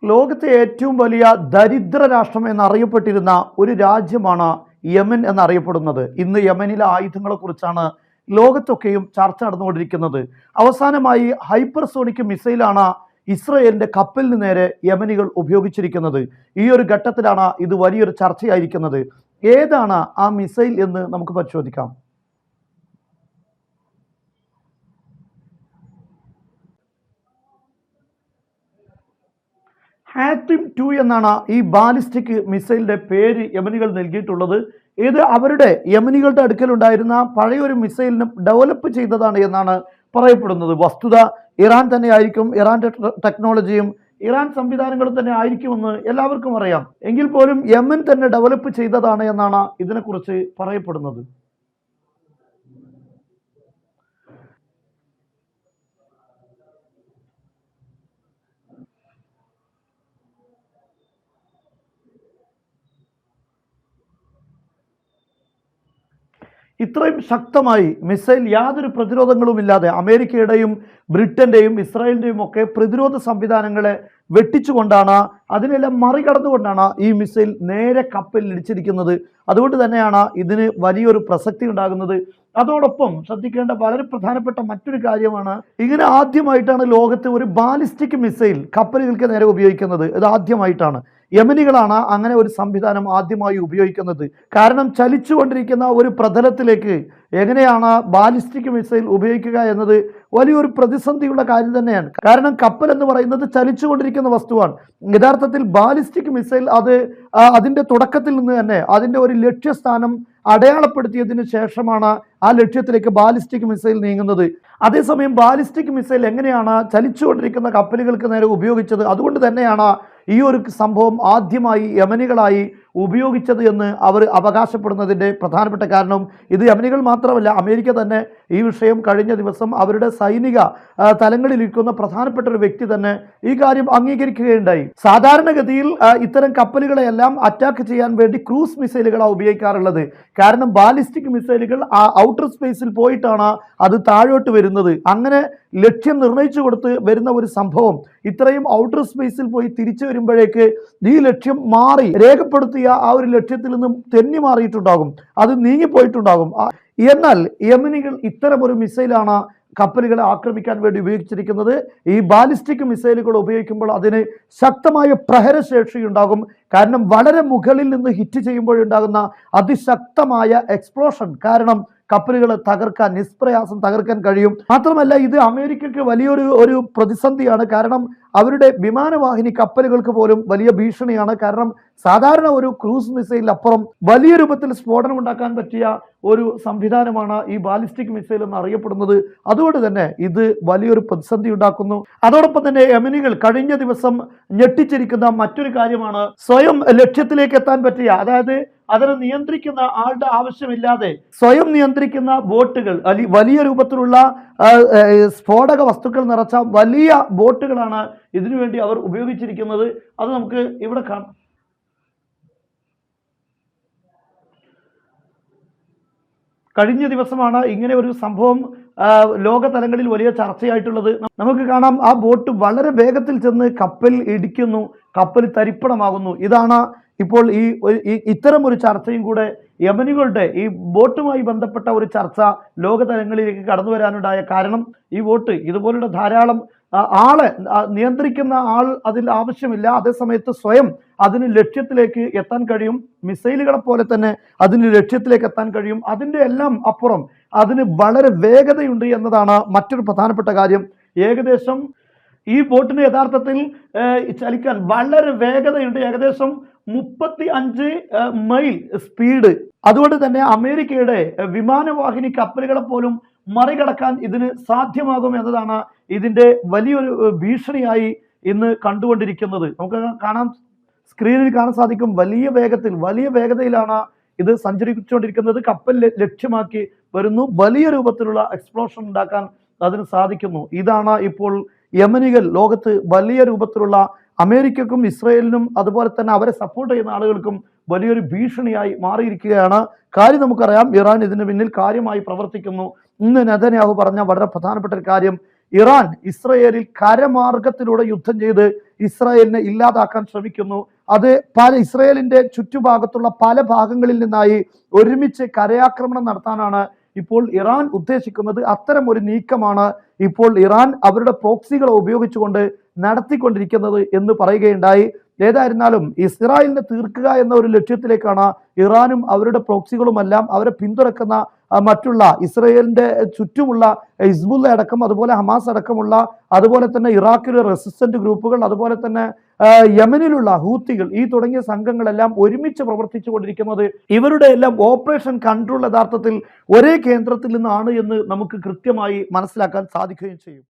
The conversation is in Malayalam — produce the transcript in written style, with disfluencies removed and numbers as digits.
ലോകത്തെ ഏറ്റവും വലിയ ദരിദ്ര രാഷ്ട്രം എന്നറിയപ്പെട്ടിരുന്ന ഒരു രാജ്യമാണ് യമൻ എന്നറിയപ്പെടുന്നത്. ഇന്ന് യമനിലെ ആയുധങ്ങളെക്കുറിച്ചാണ് ലോകത്തൊക്കെയും ചർച്ച നടന്നുകൊണ്ടിരിക്കുന്നത്. അവസാനമായി ഹൈപ്പർസോണിക് മിസൈലാണ് ഇസ്രയേലിന്റെ കപ്പലിന് നേരെ യമനികൾ ഉപയോഗിച്ചിരിക്കുന്നത്. ഈ ഒരു ഘട്ടത്തിലാണ് ഇത് വലിയൊരു ചർച്ചയായിരിക്കുന്നത്. ഏതാണ് ആ മിസൈൽ എന്ന് നമുക്ക് പരിശോധിക്കാം. ഹാറ്റിം 2 എന്നാണ് ഈ ബാലിസ്റ്റിക് മിസൈലിന്റെ പേര് യമനികൾ നൽകിയിട്ടുള്ളത്. ഇത് അവരുടെ യമനികളുടെ അടുക്കലുണ്ടായിരുന്ന പഴയൊരു മിസൈലിനും ഡെവലപ്പ് ചെയ്തതാണ് എന്നാണ് പറയപ്പെടുന്നത്. വസ്തുത ഇറാൻ തന്നെ ആയിരിക്കും, ഇറാന്റെ ടെക്നോളജിയും ഇറാൻ സംവിധാനങ്ങളും തന്നെ ആയിരിക്കുമെന്ന് എല്ലാവർക്കും അറിയാം. എങ്കിൽ പോലും യമൻ തന്നെ ഡെവലപ്പ് ചെയ്തതാണ് എന്നാണ് ഇതിനെക്കുറിച്ച് പറയപ്പെടുന്നത്. ഇത്രയും ശക്തമായി മിസൈൽ യാതൊരു പ്രതിരോധങ്ങളുമില്ലാതെ അമേരിക്കയുടെയും ബ്രിട്ടന്റെയും ഇസ്രായേലിന്റെയും ഒക്കെ പ്രതിരോധ സംവിധാനങ്ങളെ വെട്ടിച്ചുകൊണ്ടാണ്, അതിനെല്ലാം മറികടന്നുകൊണ്ടാണ് ഈ മിസൈൽ നേരെ കപ്പലിൽ ഇടിച്ചിരിക്കുന്നത്. അതുകൊണ്ട് തന്നെയാണ് ഇതിന് വലിയൊരു പ്രസക്തി ഉണ്ടാകുന്നത്. അതോടൊപ്പം ശ്രദ്ധിക്കേണ്ട വളരെ പ്രധാനപ്പെട്ട മറ്റൊരു കാര്യമാണ്, ഇങ്ങനെ ആദ്യമായിട്ടാണ് ലോകത്ത് ഒരു ബാലിസ്റ്റിക് മിസൈൽ കപ്പലുകൾക്ക് നേരെ ഉപയോഗിക്കുന്നത്. ഇത് ആദ്യമായിട്ടാണ്. യമനികളാണ് അങ്ങനെ ഒരു സംവിധാനം ആദ്യമായി ഉപയോഗിക്കുന്നത്. കാരണം ചലിച്ചുകൊണ്ടിരിക്കുന്ന ഒരു പ്രതലത്തിലേക്ക് എങ്ങനെയാണ് ബാലിസ്റ്റിക് മിസൈൽ ഉപയോഗിക്കുക എന്നത് വലിയൊരു പ്രതിസന്ധിയുള്ള കാര്യം തന്നെയാണ്. കാരണം കപ്പൽ എന്ന് പറയുന്നത് ചലിച്ചുകൊണ്ടിരിക്കുന്ന വസ്തുവാണ്. യഥാർത്ഥത്തിൽ ബാലിസ്റ്റിക് മിസൈൽ അതിൻ്റെ തുടക്കത്തിൽ നിന്ന് തന്നെ അതിൻ്റെ ഒരു ലക്ഷ്യസ്ഥാനം അടയാളപ്പെടുത്തിയതിനു ശേഷമാണ് ആ ലക്ഷ്യത്തിലേക്ക് ബാലിസ്റ്റിക് മിസൈൽ നീങ്ങുന്നത്. അതേസമയം ബാലിസ്റ്റിക് മിസൈൽ എങ്ങനെയാണ് ചലിച്ചുകൊണ്ടിരിക്കുന്ന കപ്പലുകൾക്ക് നേരെ ഉപയോഗിച്ചത്? അതുകൊണ്ട് തന്നെയാണ് ഈ ഒരു സംഭവം ആദ്യമായി യമനികളായി ഉപയോഗിച്ചത് എന്ന് അവർ അവകാശപ്പെടുന്നതിൻ്റെ പ്രധാനപ്പെട്ട കാരണം. ഇത് യമനികൾ മാത്രമല്ല, അമേരിക്ക തന്നെ ഈ വിഷയം കഴിഞ്ഞ ദിവസം അവരുടെ സൈനിക തലങ്ങളിലിരിക്കുന്ന പ്രധാനപ്പെട്ട ഒരു വ്യക്തി തന്നെ ഈ കാര്യം അംഗീകരിക്കുകയുണ്ടായി. സാധാരണഗതിയിൽ ഇത്തരം കപ്പലുകളെല്ലാം അറ്റാക്ക് ചെയ്യാൻ വേണ്ടി ക്രൂസ് മിസൈലുകളാണ് ഉപയോഗിക്കാറുള്ളത്. കാരണം ബാലിസ്റ്റിക് മിസൈലുകൾ ഔട്ടർ സ്പേസിൽ പോയിട്ടാണ് അത് താഴോട്ട് വരുന്നത്. അങ്ങനെ ലക്ഷ്യം നിർണയിച്ചു കൊടുത്ത് വരുന്ന ഒരു സംഭവം ഇത്രയും ഔട്ടർ സ്പേസിൽ പോയി തിരിച്ചു വരുമ്പോഴേക്ക് ഈ ലക്ഷ്യം മാറി രേഖപ്പെടുത്തിയ ആ ഒരു ലക്ഷ്യത്തിൽ നിന്നും തെന്നി മാറിയിട്ടുണ്ടാകും, അത് നീങ്ങിപ്പോയിട്ടുണ്ടാകും. എന്നാൽ യമനികൾ ഇത്തരമൊരു മിസൈലാണ് കപ്പലുകളെ ആക്രമിക്കാൻ വേണ്ടി ഉപയോഗിച്ചിരിക്കുന്നത്. ഈ ബാലിസ്റ്റിക് മിസൈലുകൾ ഉപയോഗിക്കുമ്പോൾ അതിന് ശക്തമായ പ്രഹരശേഷി ഉണ്ടാകും. കാരണം വളരെ മുകളിൽ നിന്ന് ഹിറ്റ് ചെയ്യുമ്പോഴുണ്ടാകുന്ന അതിശക്തമായ എക്സ്പ്ലോഷൻ കാരണം കപ്പലുകളെ തകർക്കാൻ, നിഷ്പ്രയാസം തകർക്കാൻ കഴിയും. മാത്രമല്ല ഇത് അമേരിക്കയ്ക്ക് വലിയൊരു പ്രതിസന്ധിയാണ്. കാരണം അവരുടെ വിമാനവാഹിനി കപ്പലുകൾക്ക് പോലും വലിയ ഭീഷണിയാണ്. കാരണം സാധാരണ ഒരു ക്രൂസ് മിസൈലിനപ്പുറം വലിയ രൂപത്തിൽ സ്ഫോടനം ഉണ്ടാക്കാൻ പറ്റിയ ഒരു സംവിധാനമാണ് ഈ ബാലിസ്റ്റിക് മിസൈൽ എന്ന് അറിയപ്പെടുന്നത്. അതുകൊണ്ട് തന്നെ ഇത് വലിയൊരു പ്രതിസന്ധി ഉണ്ടാക്കുന്നു. അതോടൊപ്പം തന്നെ യമനികൾ കഴിഞ്ഞ ദിവസം ഞെട്ടിച്ചിരിക്കുന്ന മറ്റൊരു കാര്യമാണ്, സ്വയം ലക്ഷ്യത്തിലേക്ക് എത്താൻ പറ്റിയ, അതായത് അതിനെ നിയന്ത്രിക്കുന്ന ആളുടെ ആവശ്യമില്ലാതെ സ്വയം നിയന്ത്രിക്കുന്ന ബോട്ടുകൾ, വലിയ രൂപത്തിലുള്ള സ്ഫോടക വസ്തുക്കൾ നിറച്ച വലിയ ബോട്ടുകളാണ് ഇതിനുവേണ്ടി അവർ ഉപയോഗിച്ചിരിക്കുന്നത്. അത് നമുക്ക് ഇവിടെ കാണാം. കഴിഞ്ഞ ദിവസമാണ് ഇങ്ങനെ ഒരു സംഭവം ലോക തലങ്ങളിൽ വലിയ ചർച്ചയായിട്ടുള്ളത്. നമുക്ക് കാണാം, ആ ബോട്ട് വളരെ വേഗത്തിൽ ചെന്ന് കപ്പൽ ഇടിക്കുന്നു, കപ്പൽ തരിപ്പണമാകുന്നു. ഇതാണ് ഇപ്പോൾ ഇത്തരം ഒരു ചർച്ചയും കൂടെ യമനികളുടെ ഈ ബോട്ടുമായി ബന്ധപ്പെട്ട ഒരു ചർച്ച ലോകതലങ്ങളിലേക്ക് കടന്നു വരാനുണ്ടായ കാരണം, ഈ ബോട്ട് ഇതുപോലുള്ള ധാരാളം ആളെ നിയന്ത്രിക്കുന്ന ആൾ അതിൽ ആവശ്യമില്ല. അതേസമയത്ത് സ്വയം അതിന് ലക്ഷ്യത്തിലേക്ക് എത്താൻ കഴിയും. മിസൈലുകളെ പോലെ തന്നെ അതിന് ലക്ഷ്യത്തിലേക്ക് എത്താൻ കഴിയും. അതിൻ്റെ എല്ലാം അപ്പുറം അതിന് വളരെ വേഗതയുണ്ട് എന്നതാണ് മറ്റൊരു പ്രധാനപ്പെട്ട കാര്യം. ഏകദേശം ഈ ബോട്ടിന് യഥാർത്ഥത്തിൽ ചലിക്കാൻ വളരെ വേഗതയുണ്ട്, ഏകദേശം 35 മൈൽ സ്പീഡ്. അതുകൊണ്ട് തന്നെ അമേരിക്കയുടെ വിമാനവാഹിനി കപ്പലുകളെ പോലും മറികടക്കാൻ ഇതിന് സാധ്യമാകും എന്നതാണ് ഇതിൻ്റെ വലിയൊരു ഭീഷണിയായി ഇന്ന് കണ്ടുകൊണ്ടിരിക്കുന്നത്. നമുക്ക് കാണാം, സ്ക്രീനിൽ കാണാൻ സാധിക്കും, വലിയ വേഗതയിലാണ് ഇത് സഞ്ചരിച്ചുകൊണ്ടിരിക്കുന്നത്. കപ്പൽ ലക്ഷ്യമാക്കി വരുന്നു, വലിയ രൂപത്തിലുള്ള എക്സ്പ്ലോഷൻ ഉണ്ടാക്കാൻ അതിന് സാധിക്കുന്നു. ഇതാണ് ഇപ്പോൾ യമനികൾ ലോകത്ത് വലിയ രൂപത്തിലുള്ള അമേരിക്കക്കും ഇസ്രയേലിനും അതുപോലെ തന്നെ അവരെ സപ്പോർട്ട് ചെയ്യുന്ന ആളുകൾക്കും വലിയൊരു ഭീഷണിയായി മാറിയിരിക്കുകയാണ്. കാര്യം നമുക്കറിയാം, ഇറാൻ ഇതിന് പിന്നിൽ കാര്യമായി പ്രവർത്തിക്കുന്നു. ഇന്ന് നെതന്യാഹു പറഞ്ഞ വളരെ പ്രധാനപ്പെട്ട ഒരു കാര്യം, ഇറാൻ ഇസ്രയേലിൽ കരമാർഗത്തിലൂടെ യുദ്ധം ചെയ്ത് ഇസ്രായേലിനെ ഇല്ലാതാക്കാൻ ശ്രമിക്കുന്നു. അത് ഇസ്രായേലിന്റെ ചുറ്റുഭാഗത്തുള്ള പല ഭാഗങ്ങളിൽ നിന്നായി ഒരുമിച്ച് കരയാക്രമണം നടത്താനാണ് ഇപ്പോൾ ഇറാൻ ഉദ്ദേശിക്കുന്നത്. അത്തരം ഒരു നീക്കമാണ് ഇപ്പോൾ ഇറാൻ അവരുടെ പ്രോക്സികളെ ഉപയോഗിച്ചുകൊണ്ട് നടത്തിക്കൊണ്ടിരിക്കുന്നത് എന്ന് പറയുകയുണ്ടായി. ഏതായിരുന്നാലും ഇസ്രായേലിനെ തീർക്കുക എന്ന ഒരു ലക്ഷ്യത്തിലേക്കാണ് ഇറാനും അവരുടെ പ്രോക്സികളുമെല്ലാം അവരെ പിന്തുണക്കുന്ന മറ്റുള്ള ഇസ്രായേലിന്റെ ചുറ്റുമുള്ള ഹിസ്ബുള്ള അടക്കം, അതുപോലെ ഹമാസ് അടക്കമുള്ള, അതുപോലെ തന്നെ ഇറാഖിലെ റെസിസ്റ്റന്റ് ഗ്രൂപ്പുകൾ, അതുപോലെ തന്നെ യമനിലുള്ള ഹൂത്തികൾ, ഈ തുടങ്ങിയ സംഘങ്ങളെല്ലാം ഒരുമിച്ച് പ്രവർത്തിച്ചു കൊണ്ടിരിക്കുന്നത്. ഇവരുടെ എല്ലാം ഓപ്പറേഷൻ കൺട്രോൾ യഥാർത്ഥത്തിൽ ഒരേ കേന്ദ്രത്തിൽ നിന്നാണ് എന്ന് നമുക്ക് കൃത്യമായി മനസ്സിലാക്കാൻ സാധിക്കുകയും ചെയ്യും.